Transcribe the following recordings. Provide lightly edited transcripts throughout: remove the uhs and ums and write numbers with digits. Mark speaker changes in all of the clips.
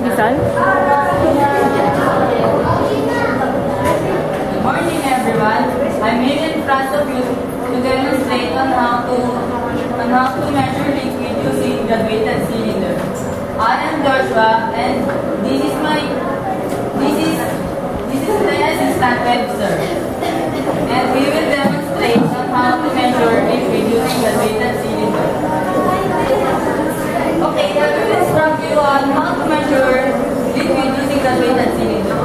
Speaker 1: Rizal?
Speaker 2: Good morning, everyone. I'm here in front of you to demonstrate on how to measure liquid using graduated cylinder. I am Joshua, and this is my assistant Webster, and we will demonstrate on how to measure liquid using graduated cylinder. Okay, I will instruct you on how to measure liquid using graduated cylinder.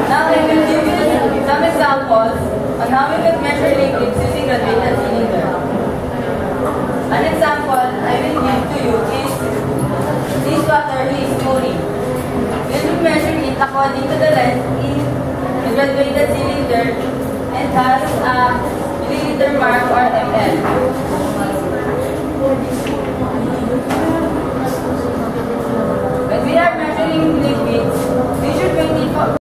Speaker 2: Now I will give you some examples on how we can measure liquids using graduated cylinder. An example I will give to you is this water is chlorine. When we measure it according to the length in the graduated cylinder and has a milliliter mark or ml. When we are measuring liquid